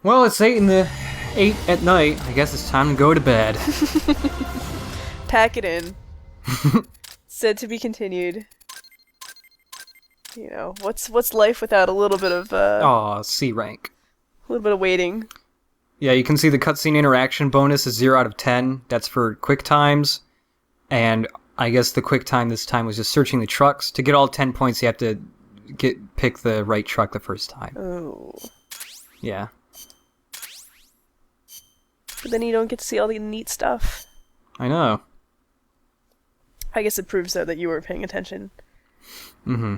Well, it's 8 at night. I guess it's time to go to bed. Pack it in. Said to be continued. You know, what's life without a little bit of Aw, C rank. a little bit of waiting. Yeah, you can see the cutscene interaction bonus is 0 out of 10. That's for quick times. And I guess the quick time this time was just searching the trucks. To get all 10 points, you have to pick the right truck the first time. Oh. Yeah. But then you don't get to see all the neat stuff. I know. I guess it proves, though, that you were paying attention. Mm-hmm.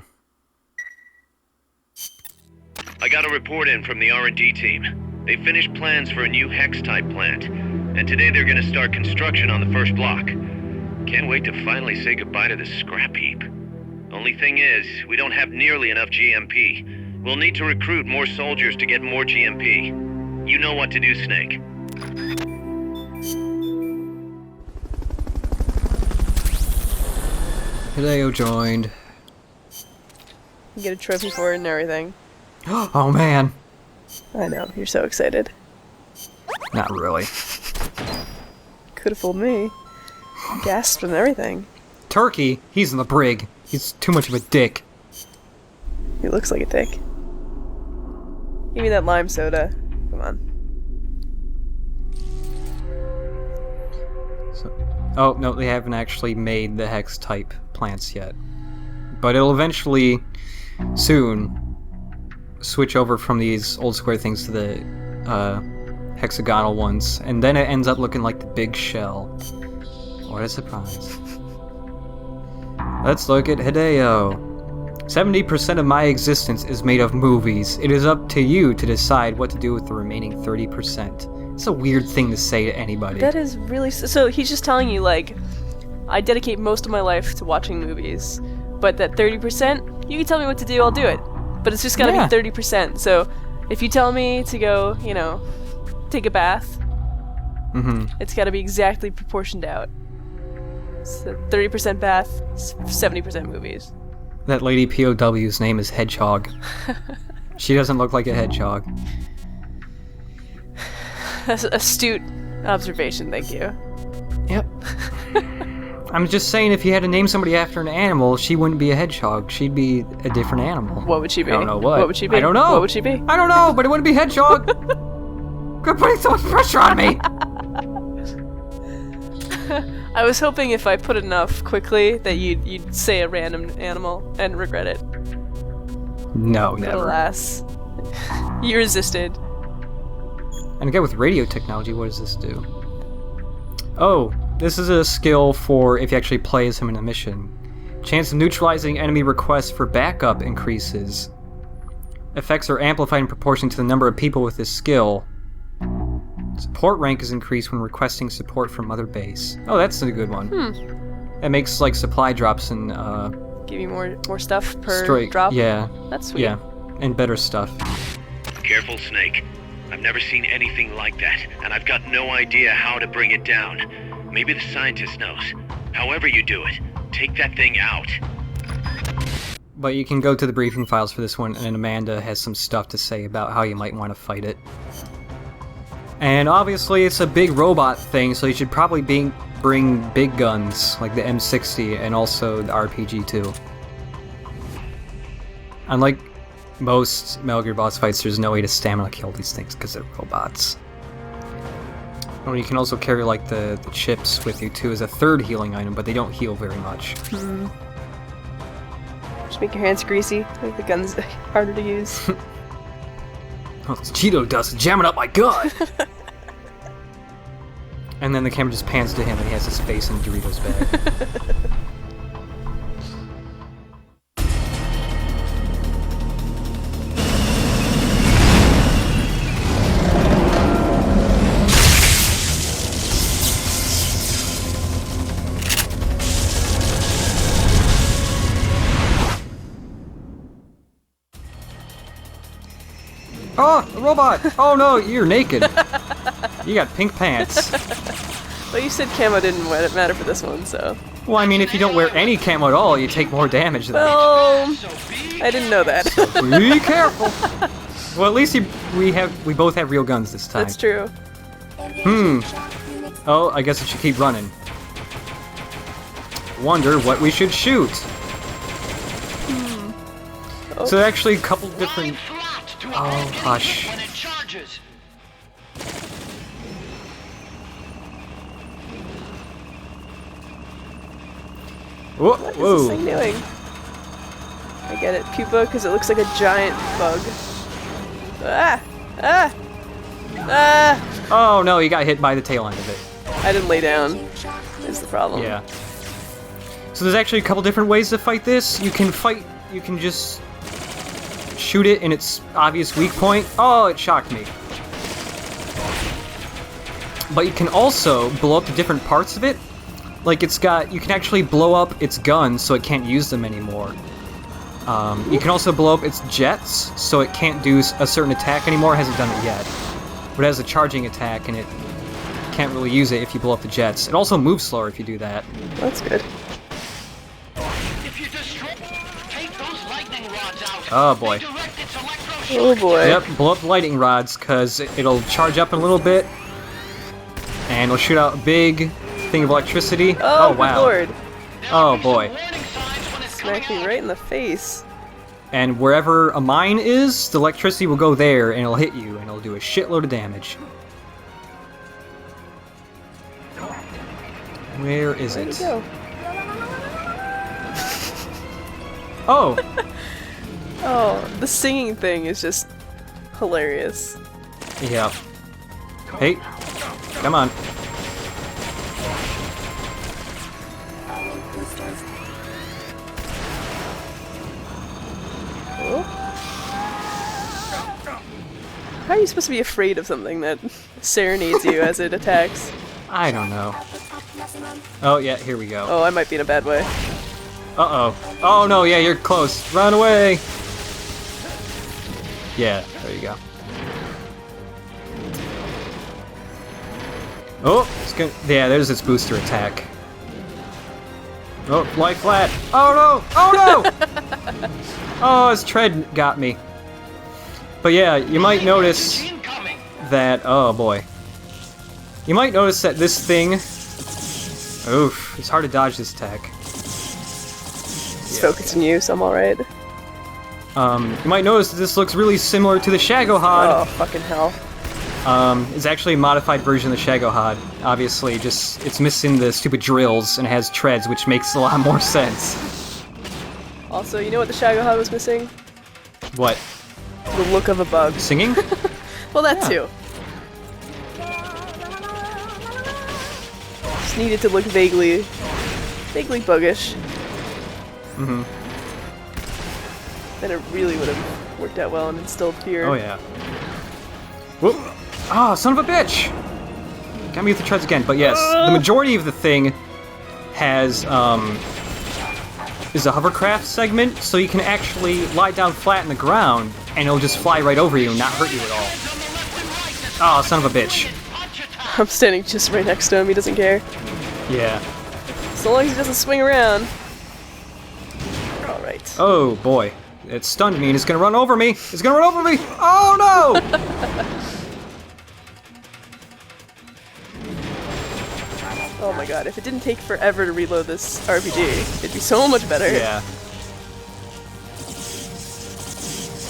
I got a report in from the R&D team. They finished plans for a new Hex-type plant, and today they're gonna start construction on the first block. Can't wait to finally say goodbye to this scrap heap. Only thing is, we don't have nearly enough GMP. We'll need to recruit more soldiers to get more GMP. You know what to do, Snake. Hideo joined. You get a trophy for it and everything. Oh man. I know, you're so excited. Not really. Could have fooled me. Gasped and everything. Turkey, he's in the brig. He's too much of a dick. He looks like a dick. Give me that lime soda. Come on. Oh, no, they haven't actually made the Hex-type plants yet. But it'll eventually, soon, switch over from these old square things to the hexagonal ones. And then it ends up looking like the big shell. What a surprise. Let's look at Hideo. 70% of my existence is made of movies. It is up to you to decide what to do with the remaining 30%. It's a weird thing to say to anybody. That is really... So he's just telling you, like, I dedicate most of my life to watching movies, but that 30%, you can tell me what to do, I'll do it. But it's just gotta be 30%. So if you tell me to go, you know, take a bath, it's gotta be exactly proportioned out. So 30% bath, 70% movies. That lady POW's name is Hedgehog. She doesn't look like a hedgehog. That's an astute observation, thank you. Yep. I'm just saying, if you had to name somebody after an animal, she wouldn't be a hedgehog. She'd be a different animal. What would she be? I don't know what. What would she be? I don't know. What would she be? I don't know, but it wouldn't be hedgehog. You're putting so much pressure on me. I was hoping if I put enough quickly that you'd say a random animal and regret it. No, But never. alas, you resisted. And again, with radio technology, what does this do? Oh, this is a skill for if you actually play as him in a mission. Chance of neutralizing enemy requests for backup increases. Effects are amplified in proportion to the number of people with this skill. Support rank is increased when requesting support from Mother Base. Oh, that's a good one. It makes, like, supply drops and, Give you more stuff per drop? Yeah. That's sweet. Yeah, and better stuff. Careful, Snake. I've never seen anything like that, and I've got no idea how to bring it down. Maybe the scientist knows. However you do it, take that thing out. But you can go to the briefing files for this one, and Amanda has some stuff to say about how you might want to fight it. And obviously it's a big robot thing, so you should probably bring big guns, like the M60, and also the RPG too. Unlike most Metal Gear boss fights, there's no way to stamina kill these things because they're robots. Oh, you can also carry, like, the chips with you too as a third healing item, but they don't heal very much. Just make your hands greasy, make the guns harder to use. Oh, it's Cheeto dust jamming up my gun! And then the camera just pans to him and he has his face in Doritos bag. Oh, a robot! Oh no, you're naked. You got pink pants. Well, you said camo didn't matter for this one, so... Well, I mean, if you don't wear any camo at all, you take more damage than Well, I didn't know that. Be careful! Well, at least we both have real guns this time. That's true. Oh, I guess I should keep running. Wonder what we should shoot. Oh. So actually a couple different... Oh, hush. Whoa, What is this thing doing? I get it, Pupa, because it looks like a giant bug. Ah! Ah! Ah! Oh no, you got hit by the tail end of it. I didn't lay down. Is the problem. Yeah. So there's actually a couple different ways to fight this. You can just shoot it in its obvious weak point. Oh, it shocked me. But you can also blow up the different parts of it. Like you can actually blow up its guns so it can't use them anymore. You can also blow up its jets so it can't do a certain attack anymore. It hasn't done it yet. But it has a charging attack and it can't really use it if you blow up the jets. It also moves slower if you do that. That's good. If you take those lightning rods out, Oh boy. direct its electro Oh boy. Yep, blow up the lightning rods because it'll charge up in a little bit and it'll shoot out a big thing of electricity. Oh, wow. good lord. Oh boy. Smacked me right in the face. And wherever a mine is, the electricity will go there and it'll hit you and it'll do a shitload of damage. Where is Where'd it? it go? Oh! Oh, the singing thing is just hilarious. Yeah. Hey, come on. Oh. How are you supposed to be afraid of something that serenades you as it attacks? I don't know. Oh yeah, here we go. Oh, I might be in a bad way. Uh-oh. Oh no, yeah, you're close. Run away! Yeah, there you go. Oh, it's gonna... Yeah, there's its booster attack. Oh, lie flat. Oh no! Oh no! Oh, his tread got me. But yeah, you might notice that... Oh boy. You might notice that this thing... Oof, it's hard to dodge this attack. It's focusing you, so I'm alright. You might notice that this looks really similar to the Shagohod. Oh, fucking hell. It's actually a modified version of the Shagohod. Obviously, just it's missing the stupid drills and it has treads, which makes a lot more sense. Also, you know what the Shagohod was missing? What? The look of a bug. Singing? Well, that Yeah. too. Just needed to look vaguely buggish. Mm-hmm. Then it really would have worked out well and instilled fear. Oh yeah. Whoop! Ah, son of a bitch! Got me with the treads again. But yes, the majority of the thing has is a hovercraft segment, so you can actually lie down flat in the ground and it'll just fly right over you and not hurt you at all. Oh, son of a bitch! I'm standing just right next to him. He doesn't care. Yeah. So long as he doesn't swing around. All right. Oh boy, it stunned me and it's gonna run over me. It's gonna run over me. Oh no! Oh my god, if it didn't take forever to reload this RPG, it'd be so much better. Yeah.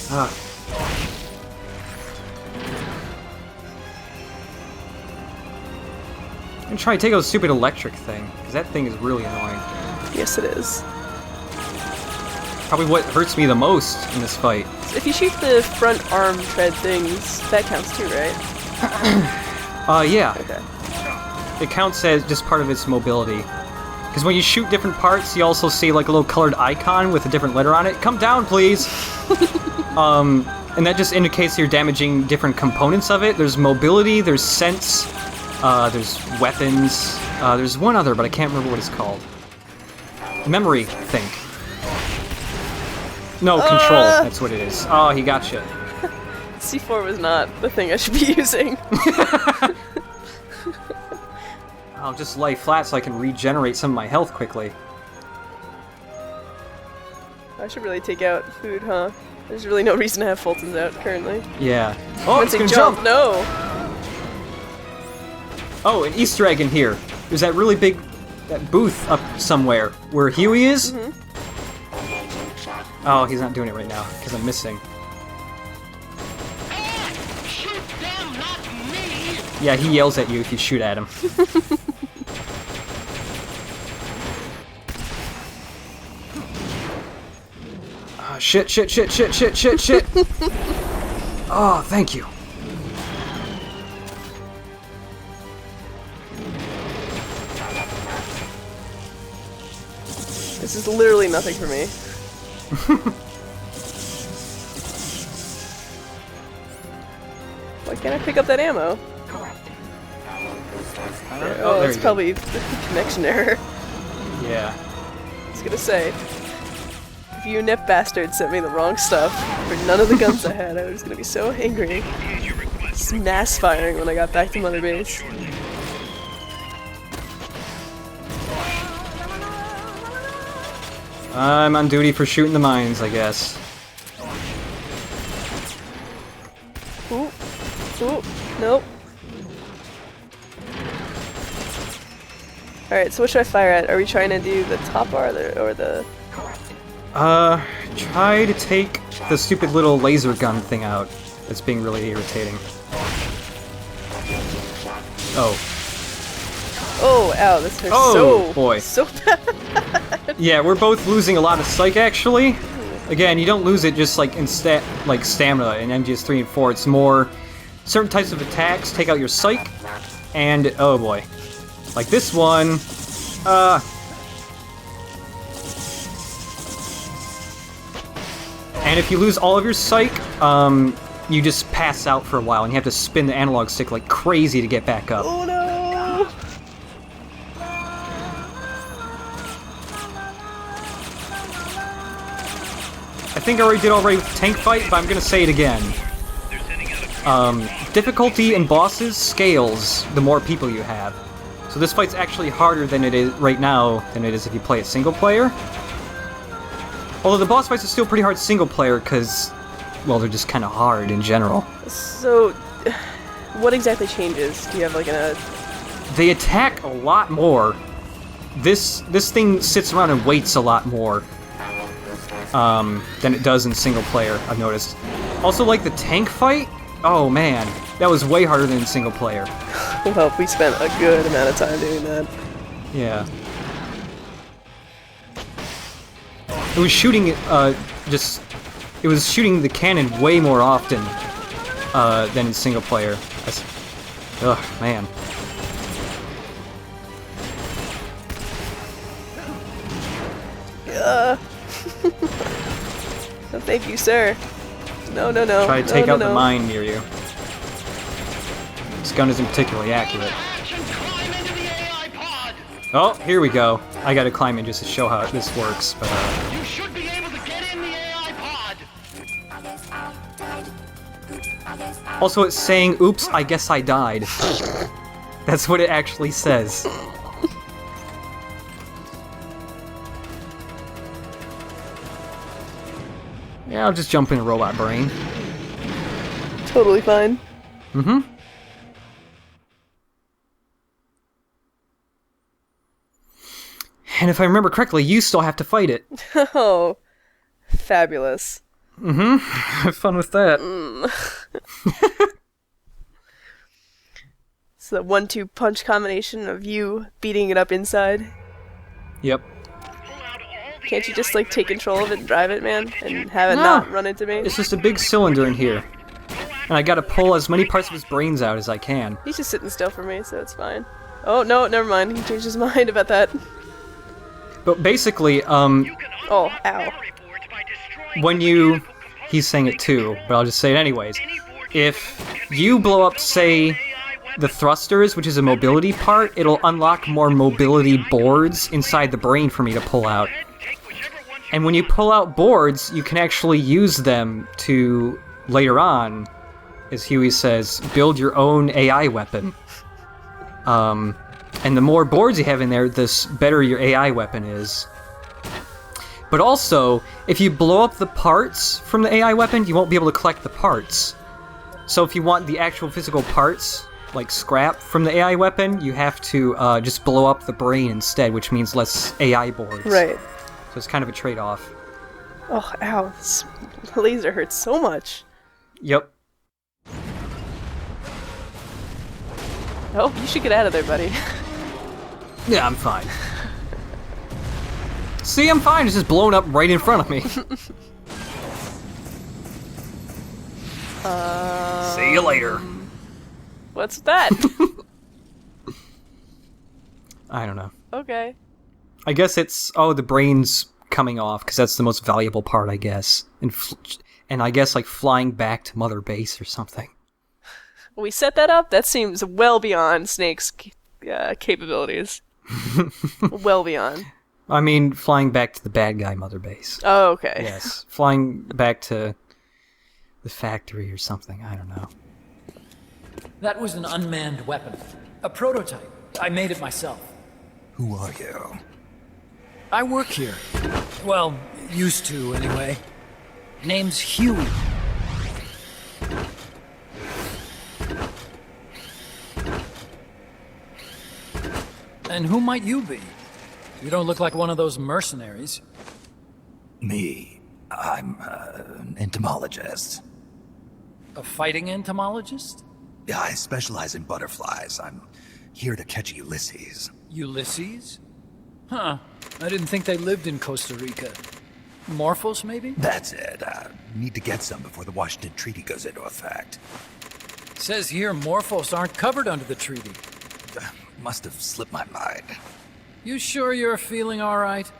Ah. I'm gonna try to take out a stupid electric thing, because that thing is really annoying. Yes, it is. Probably what hurts me the most in this fight. If you shoot the front arm tread things, that counts too, right? Yeah. Okay. It counts as just part of its mobility. Because when you shoot different parts, you also see like a little colored icon with a different letter on it. Come down, please! And that just indicates you're damaging different components of it. There's mobility, there's sense, there's weapons, there's one other, but I can't remember what it's called. Memory, I think. No, control, that's what it is. Oh, he got you. C4 was not the thing I should be using. I'll just lay flat so I can regenerate some of my health quickly. I should really take out food, huh? There's really no reason to have Fultons out currently. Yeah. Oh, it's gonna jump! No! Oh, an Easter egg in here. There's that really big booth up somewhere where Huey is. Oh, he's not doing it right now because I'm missing. Shoot them, not me! Yeah, he yells at you if you shoot at him. Shit. Oh, thank you. This is literally nothing for me. Why can't I pick up that ammo? Oh, there it's you probably the connection error. Yeah. I was gonna say, if you nip bastard sent me the wrong stuff for none of the guns I had, I was gonna be so angry. Just mass firing when I got back to Mother Base. I'm on duty for shooting the mines, I guess. Ooh. Ooh. Nope. Alright, so what should I fire at? Are we trying to do the top bar or the... Try to take the stupid little laser gun thing out. It's being really irritating. Oh. Oh, ow, this hurts Oh, boy. so bad. Yeah, we're both losing a lot of psych, actually. Again, you don't lose it just like in stamina in MGS 3 and 4. It's more certain types of attacks take out your psych, and oh boy. Like this one, and if you lose all of your psych, you just pass out for a while, and you have to spin the analog stick like crazy to get back up. Oh no! I think I already did already with the tank fight, but I'm gonna say it again. Difficulty in bosses scales the more people you have. So this fight's actually harder than it is right now than it is if you play it single player. Although the boss fights are still pretty hard single player because, well, they're just kind of hard in general. So, what exactly changes? Do you have like They attack a lot more. This thing sits around and waits a lot more than it does in single player, I've noticed. Also, like the tank fight, oh man, that was way harder than in single player. Well, we spent a good amount of time doing that. Yeah. It was shooting it was shooting the cannon way more often than in single player. Ugh, man. No, thank you, sir. No. Try to take out no. the mine near you. This gun isn't particularly accurate. Oh, here we go. I gotta climb in just to show how this works, but You should be able to get in the AI pod. also it's saying, oops, I guess I died. That's what it actually says. Yeah, I'll just jump in robot brain. Totally fine. Mm-hmm. And if I remember correctly, you still have to fight it. Oh, fabulous. Mm-hmm. Have fun with that. It's the 1-2 punch combination of you beating it up inside. Yep. Can't you just like take control of it and drive it, man? And have it No. not run into me? It's just a big cylinder in here. And I gotta pull as many parts of his brains out as I can. He's just sitting still for me, so it's fine. Oh, no, never mind. He changed his mind about that. But basically, Oh, ow. when you... He's saying it too, but I'll just say it anyways. If you blow up, say, the thrusters, which is a mobility part, it'll unlock more mobility boards inside the brain for me to pull out. And when you pull out boards, you can actually use them to, later on, as Huey says, build your own AI weapon. And the more boards you have in there, the better your AI weapon is. But also, if you blow up the parts from the AI weapon, you won't be able to collect the parts. So if you want the actual physical parts, like scrap from the AI weapon, you have to just blow up the brain instead, which means less AI boards. Right. So it's kind of a trade-off. Oh, ow. This laser hurts so much. Yep. Oh, you should get out of there, buddy. Yeah, I'm fine. See, I'm fine. It's just blown up right in front of me. See you later. What's that? I don't know. Okay. I guess it's... Oh, the brain's coming off, because that's the most valuable part, I guess. And I guess, like, flying back to Mother Base or something. We set that up? That seems well beyond Snake's capabilities. Well beyond. I mean, flying back to the bad guy Mother Base. Oh, okay. Yes. Flying back to the factory or something. I don't know. That was an unmanned weapon. A prototype. I made it myself. Who are you? I work here. Well, used to, anyway. Name's Huey. And who might you be? You don't look like one of those mercenaries. Me. I'm an entomologist. A fighting entomologist? Yeah, I specialize in butterflies. I'm here to catch Ulysses. Ulysses? Huh. I didn't think they lived in Costa Rica. Morphos, maybe? That's it. Need to get some before the Washington Treaty goes into effect. Says here Morphos aren't covered under the treaty. Must have slipped my mind. You sure you're feeling all right?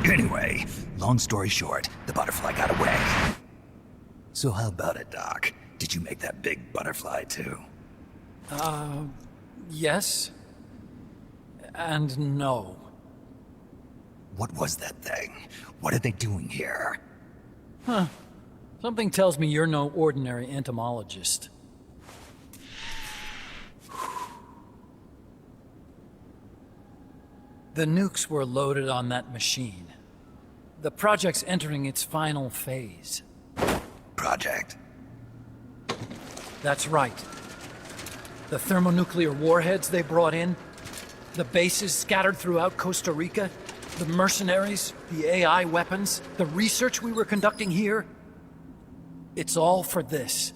Anyway, long story short, the butterfly got away. So how about it, Doc? Did you make that big butterfly too? Yes. And no. What was that thing? What are they doing here? Huh. Something tells me you're no ordinary entomologist. The nukes were loaded on that machine. The project's entering its final phase. Project? That's right. The thermonuclear warheads they brought in, the bases scattered throughout Costa Rica, the mercenaries, the AI weapons, the research we were conducting here. It's all for this.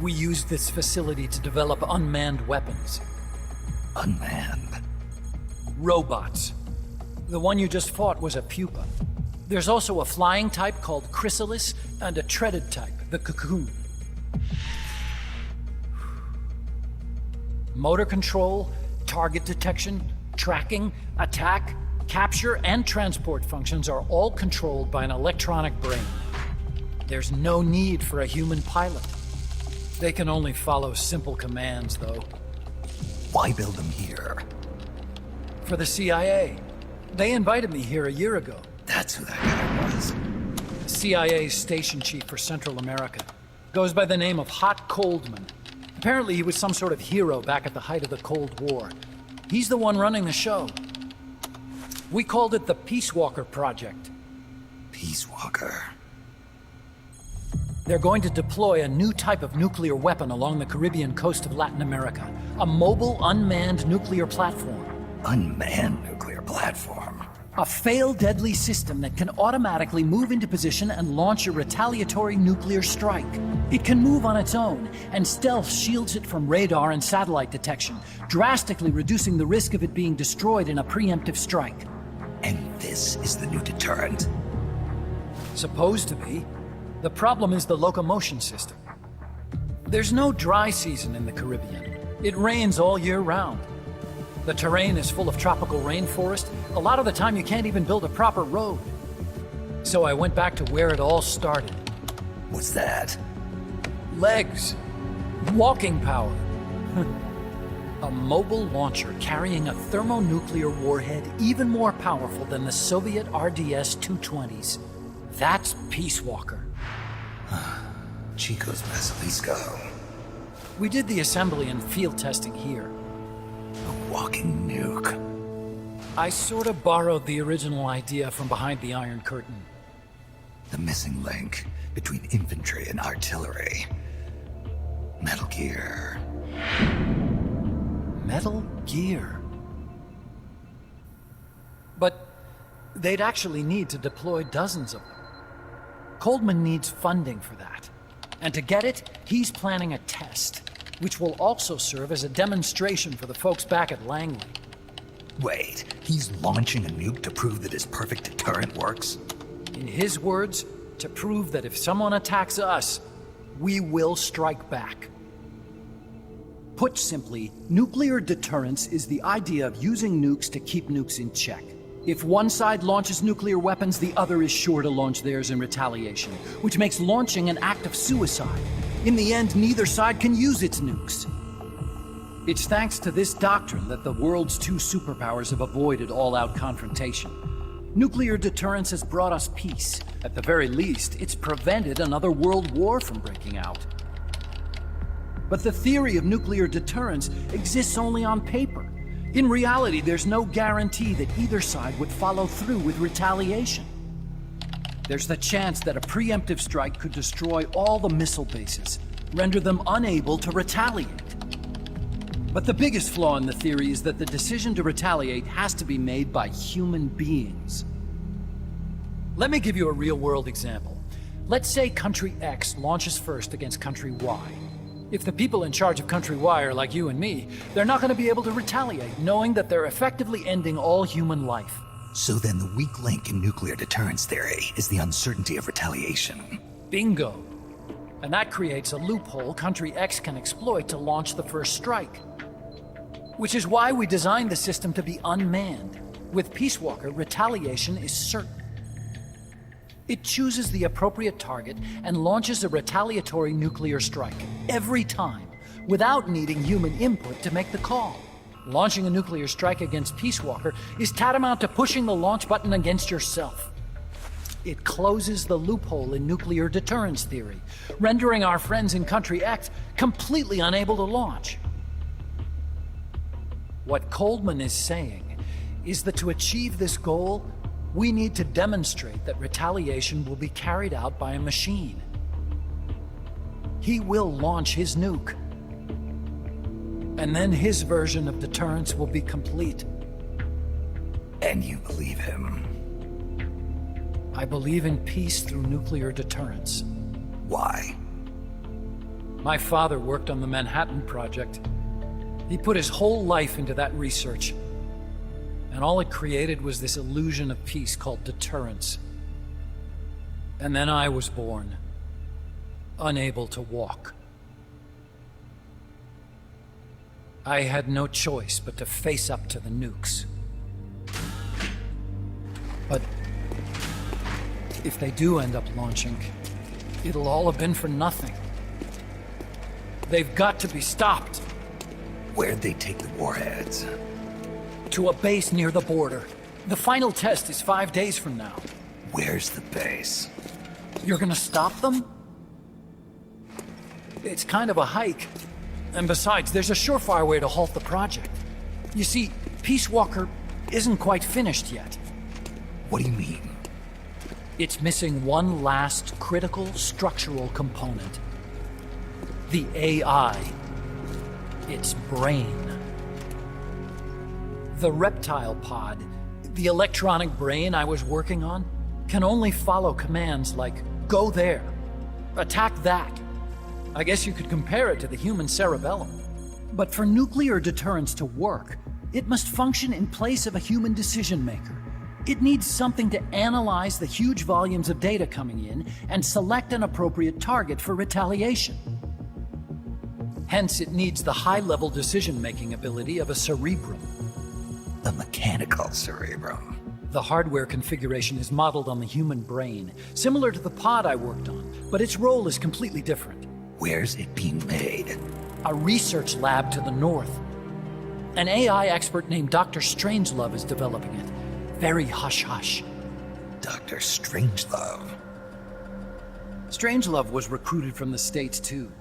We used this facility to develop unmanned weapons. Unmanned? Robots. The one you just fought was a Pupa. There's also a flying type called Chrysalis and a treaded type, the Cocoon. Motor control, target detection, tracking, attack, capture, and transport functions are all controlled by an electronic brain. There's no need for a human pilot. They can only follow simple commands, though. Why build them here? For the CIA. They invited me here a year ago. That's who that guy was. CIA's station chief for Central America. Goes by the name of Hot Coldman. Apparently he was some sort of hero back at the height of the Cold War. He's the one running the show. We called it the Peacewalker Project. Peacewalker. They're going to deploy a new type of nuclear weapon along the Caribbean coast of Latin America. A mobile, unmanned nuclear platform. Unmanned nuclear platform. A fail-deadly system that can automatically move into position and launch a retaliatory nuclear strike. It can move on its own, and stealth shields it from radar and satellite detection, drastically reducing the risk of it being destroyed in a preemptive strike. And this is the new deterrent? Supposed to be. The problem is the locomotion system. There's no dry season in the Caribbean. It rains all year round. The terrain is full of tropical rainforest. A lot of the time you can't even build a proper road. So I went back to where it all started. What's that? Legs. Walking power. A mobile launcher carrying a thermonuclear warhead even more powerful than the Soviet RDS-220s. That's Peacewalker. Chico's Basilisco. We did the assembly and field testing here. walking nuke. I sort of borrowed the original idea from behind the Iron Curtain. The missing link between infantry and artillery. Metal Gear. Metal Gear. But they'd actually need to deploy dozens of them. Coldman needs funding for that. And to get it, he's planning a test, which will also serve as a demonstration for the folks back at Langley. Wait, he's launching a nuke to prove that his perfect deterrent works? In his words, to prove that if someone attacks us, we will strike back. Put simply, nuclear deterrence is the idea of using nukes to keep nukes in check. If one side launches nuclear weapons, the other is sure to launch theirs in retaliation, which makes launching an act of suicide. In the end, neither side can use its nukes. It's thanks to this doctrine that the world's two superpowers have avoided all-out confrontation. Nuclear deterrence has brought us peace. At the very least, it's prevented another world war from breaking out. But the theory of nuclear deterrence exists only on paper. In reality, there's no guarantee that either side would follow through with retaliation. There's the chance that a preemptive strike could destroy all the missile bases, render them unable to retaliate. But the biggest flaw in the theory is that the decision to retaliate has to be made by human beings. Let me give you a real-world example. Let's say Country X launches first against Country Y. If the people in charge of Country Y are like you and me, they're not going to be able to retaliate, knowing that they're effectively ending all human life. So then the weak link in nuclear deterrence theory is the uncertainty of retaliation. Bingo. And that creates a loophole Country X can exploit to launch the first strike. Which is why we designed the system to be unmanned. With Peacewalker, retaliation is certain. It chooses the appropriate target and launches a retaliatory nuclear strike every time, without needing human input to make the call. Launching a nuclear strike against Peacewalker is tantamount to pushing the launch button against yourself. It closes the loophole in nuclear deterrence theory, rendering our friends in Country X completely unable to launch. What Coldman is saying is that to achieve this goal, we need to demonstrate that retaliation will be carried out by a machine. He will launch his nuke. And then his version of deterrence will be complete. And you believe him? I believe in peace through nuclear deterrence. Why? My father worked on the Manhattan Project. He put his whole life into that research. And all it created was this illusion of peace called deterrence. And then I was born, unable to walk. I had no choice but to face up to the nukes. But if they do end up launching, it'll all have been for nothing. They've got to be stopped. Where'd they take the warheads? To a base near the border. The final test is 5 days from now. Where's the base? You're gonna stop them? It's kind of a hike. And besides, there's a surefire way to halt the project. You see, Peacewalker isn't quite finished yet. What do you mean? It's missing one last critical structural component. The AI. Its brain. The reptile pod, the electronic brain I was working on, can only follow commands like, go there, attack that. I guess you could compare it to the human cerebellum. But for nuclear deterrence to work, it must function in place of a human decision maker. It needs something to analyze the huge volumes of data coming in and select an appropriate target for retaliation. Hence, it needs the high-level decision-making ability of a cerebrum. A mechanical cerebrum. The hardware configuration is modeled on the human brain, similar to the pod I worked on, but its role is completely different. Where's it being made? A research lab to the north. An AI expert named Dr. Strangelove is developing it. Very hush-hush. Dr. Strangelove? Strangelove was recruited from the States, too.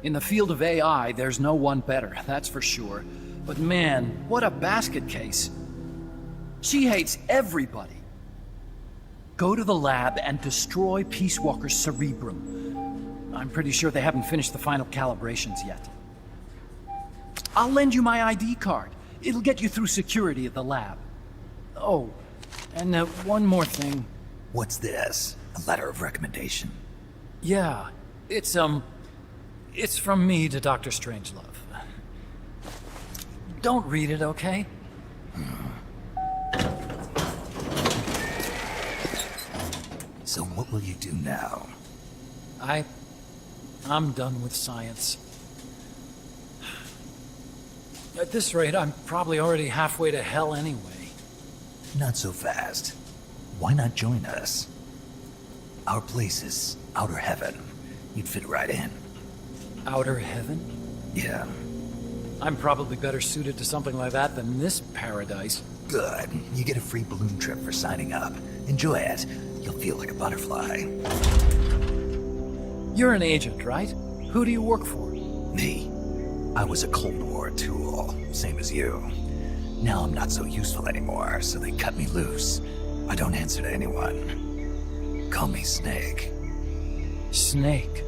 In the field of AI, there's no one better, that's for sure. But man, what a basket case. She hates everybody. Go to the lab and destroy Peacewalker's cerebrum. I'm pretty sure they haven't finished the final calibrations yet. I'll lend you my ID card. It'll get you through security at the lab. Oh, and one more thing. What's this? A letter of recommendation? Yeah, it's from me to Dr. Strangelove. Don't read it, okay? So what will you do now? I'm done with science. At this rate, I'm probably already halfway to hell anyway. Not so fast. Why not join us? Our place is outer heaven. You'd fit right in. Outer heaven? Yeah. I'm probably better suited to something like that than this paradise. Good. You get a free balloon trip for signing up. Enjoy it. You'll feel like a butterfly. You're an agent, right? Who do you work for? Me. I was a Cold War tool, same as you. Now I'm not so useful anymore, so they cut me loose. I don't answer to anyone. Call me Snake. Snake?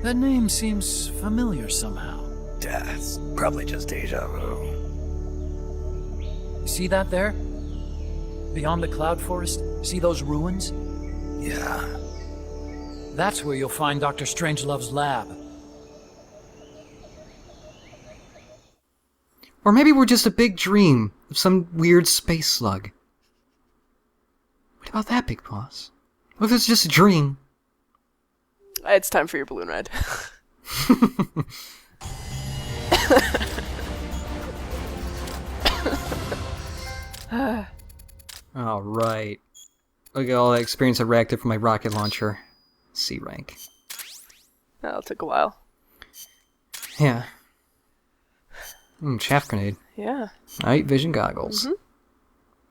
That name seems familiar somehow. It's probably just deja vu. See that there? Beyond the cloud forest? See those ruins? Yeah. That's where you'll find Dr. Strangelove's lab. Or maybe we're just a big dream of some weird space slug. What about that, Big Boss? What if it's just a dream? It's time for your balloon ride. Alright. Look at all that experience I racked up from my rocket launcher. C rank. That'll take a while. Yeah. Chaff grenade. Yeah. Night vision goggles. Mm-hmm.